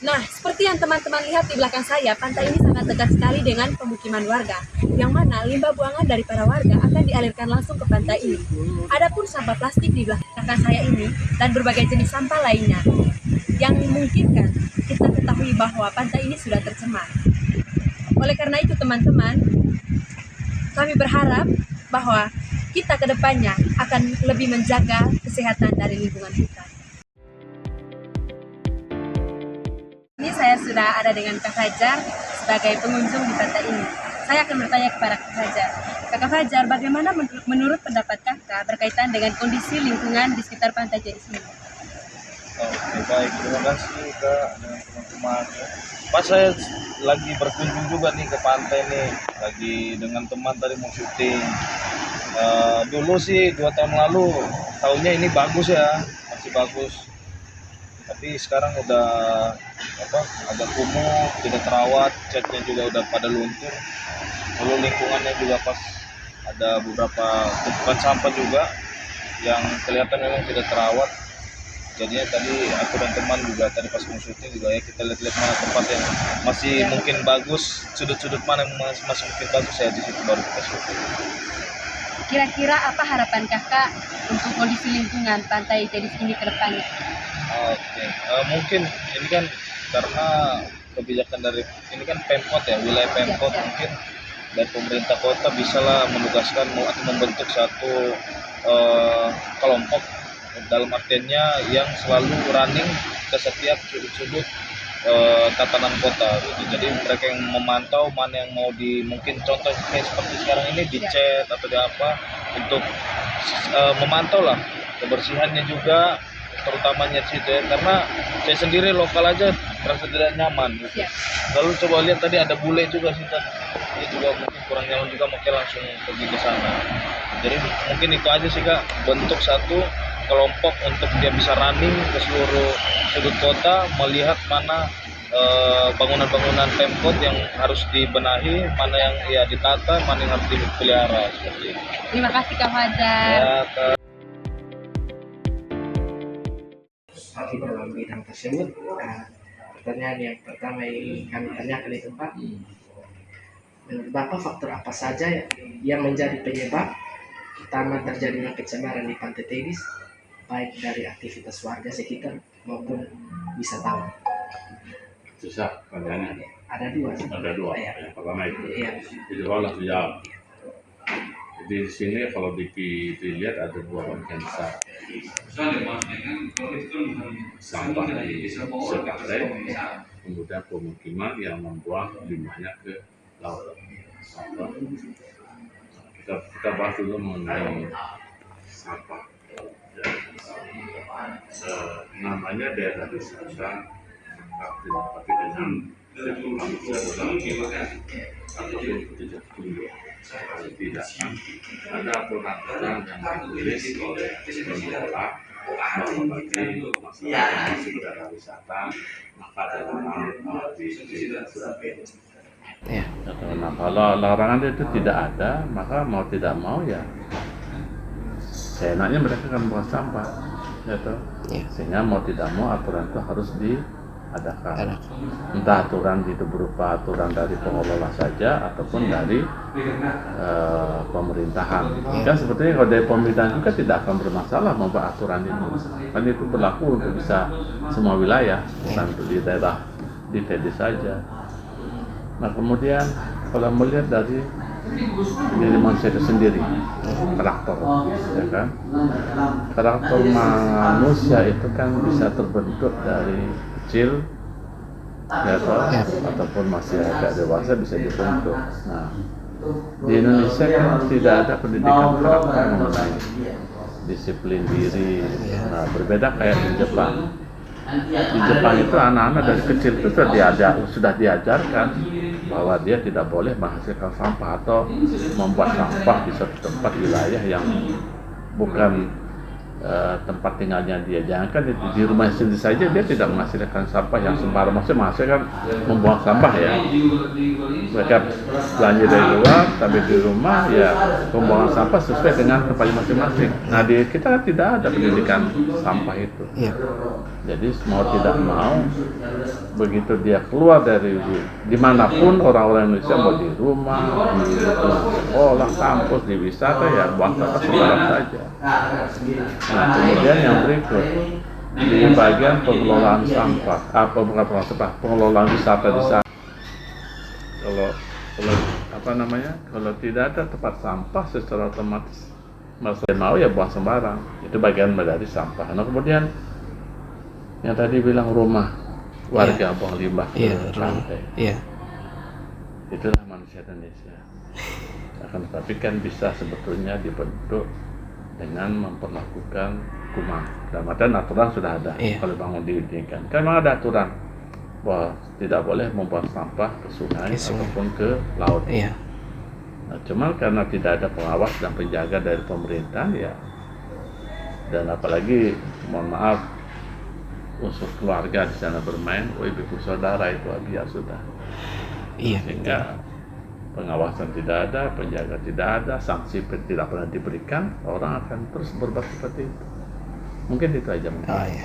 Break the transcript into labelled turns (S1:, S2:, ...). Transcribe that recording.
S1: Nah, seperti yang teman-teman lihat di belakang saya, pantai ini sangat dekat sekali dengan pemukiman warga, yang mana limbah buangan dari para warga akan dialirkan langsung ke pantai ini. Adapun sampah plastik di belakang saya ini dan berbagai jenis sampah lainnya, yang memungkinkan kita ketahui bahwa pantai ini sudah tercemar. Oleh karena itu teman-teman, kami berharap bahwa kita ke depannya akan lebih menjaga kesehatan dari lingkungan kita. Ini saya sudah ada dengan Kak Fajar sebagai pengunjung di pantai ini. Saya akan bertanya kepada Kak Fajar. Kak Fajar, bagaimana menurut pendapat Kakak berkaitan dengan kondisi lingkungan di sekitar pantai Jais ini?
S2: Oke, baik, terima kasih Kak dengan teman-teman. Pas saya lagi berkunjung juga nih ke pantai nih, lagi dengan teman tadi mau syuting. Dulu sih 2 tahun lalu, tahunnya ini bagus ya, masih bagus. Tapi sekarang udah agak kumuh, tidak terawat, catnya juga udah pada luntur. Lalu lingkungannya juga pas ada beberapa tumpukan sampah juga yang kelihatan memang tidak terawat. Jadinya tadi aku dan teman juga tadi pas mau syuting juga ya kita lihat-lihat mana tempat yang masih mungkin bagus, sudut-sudut mana yang masih mungkin bagus ya, di situ baru kita syuting.
S1: Kira-kira apa harapan Kakak untuk kondisi lingkungan pantai Jais ini ke depannya?
S2: Oke, mungkin ini kan karena kebijakan dari ini kan Pemkot ya, wilayah Pemkot mungkin dan pemerintah kota bisalah menugaskan atau membentuk satu kelompok dalam artiannya yang selalu running ke setiap sudut-sudut tatanan kota gitu. Jadi mereka yang memantau mana yang mau mungkin contoh kayak seperti sekarang ini dicat atau di apa untuk memantau lah kebersihannya juga, terutamanya di situ ya, karena saya sendiri lokal aja merasa tidak nyaman gitu. Lalu coba lihat tadi ada bule juga sih, dia juga mungkin kurang nyaman juga, makanya langsung pergi ke sana. Jadi mungkin itu aja sih Kak, bentuk satu kelompok untuk dia bisa running ke seluruh sudut kota, melihat mana bangunan-bangunan Pemkot yang harus dibenahi, mana yang ya ditata, mana yang harus dipelihara seperti itu.
S1: Terima kasih Kak Fajar.
S2: Ya,
S3: Aktif dalam bidang tersebut. Pertanyaan yang pertama yang kami tanyakan di tempat, menurut Bapak faktor apa saja yang menjadi penyebab utama terjadinya pencemaran di Pantai Tebis, baik dari aktivitas warga sekitar maupun wisatawan?
S4: Susah pertanyaannya.
S3: Ada dua.
S4: Ada dua.
S3: Ya.
S4: Yang pertama itu.
S3: Iya.
S4: Jadi kalau langsung jawab. Jadi di sini kalau dilihat ada dua bagian besar. Sampah di sepantai, kemudian pemukiman yang membuang limbahnya ke laut. Sampah. Kita bahas dulu mengenai sampah. Namanya daerah wisata, tapi dengan ataupun tidak tunduk. Tidak kan ada aturan-aturan yang ditulis oleh pengelola bahwa bagi masyarakat yang masuk daerah wisata maka ada larangan di surat edaran.
S3: Ya.
S4: Nah, kalau larangan itu tidak ada, maka mau tidak mau ya seenaknya mereka akan buang sampah, gitu.
S3: Ya.
S4: Sehingga mau tidak mau aturan itu harus diadakan. Entah aturan itu berupa aturan dari pengelola saja ataupun dari pemerintahan. Kan sebetulnya kalau dari pemerintahan juga tidak akan bermasalah membuat aturan itu. Kan itu berlaku untuk bisa semua wilayah, bukan untuk di daerah di Tebis saja. Nah kemudian kalau melihat dari diri manusia itu sendiri, karakter, ya kan? Karakter manusia itu kan bisa terbentuk dari kecil, ya ataupun masih agak dewasa bisa dibentuk. Nah, di Indonesia kan tidak ada pendidikan karakter mengenai disiplin diri. Nah, berbeda kayak di Jepang. Di Jepang itu anak-anak dari kecil itu sudah diajarkan bahwa dia tidak boleh menghasilkan sampah atau membuat sampah di suatu tempat wilayah yang bukan tempat tinggalnya dia. Jangan kan di rumah sendiri saja dia tidak menghasilkan sampah yang sembarang, maksudnya menghasilkan membuang sampah ya. Mereka belanja dari luar, tapi di rumah ya pembuangan sampah sesuai dengan tempatnya masing-masing. Nah di kita kan tidak ada pendidikan sampah itu.
S3: Iya.
S4: Jadi mau tidak mau, begitu dia keluar dari dimanapun orang-orang Indonesia, mau di rumah, di sekolah, kampus, di wisata, ya buang sampah sembarang saja. Nah kemudian yang berikut, di bagian pengelolaan sampah, bukan pengelolaan sampah, pengelolaan wisata di sana. Kalau kalau tidak ada tempat sampah, secara otomatis mau ya buang sembarang. Itu bagian dari sampah. Nah kemudian yang tadi bilang rumah warga buang limbah ke pantai.
S3: Iya.
S4: Itulah manusia Indonesia. Akan tetapi kan bisa sebetulnya dibentuk dengan memperlakukan hukuman. Dalam artian aturan sudah ada. Kalau bangun diizinkan, kan memang ada aturan bahwa tidak boleh membuang sampah ke sungai ataupun ke laut.
S3: Iya.
S4: Nah, cuma karena tidak ada pengawas dan penjaga dari pemerintah ya, dan apalagi mohon maaf unsur keluarga di sana bermain, ibu saudara itu biar sudah.
S3: Iya.
S4: Sehingga pengawasan tidak ada, penjaga tidak ada, sanksi tidak pernah diberikan, orang akan terus berbuat seperti itu. Mungkin itu aja.
S3: Oh, iya.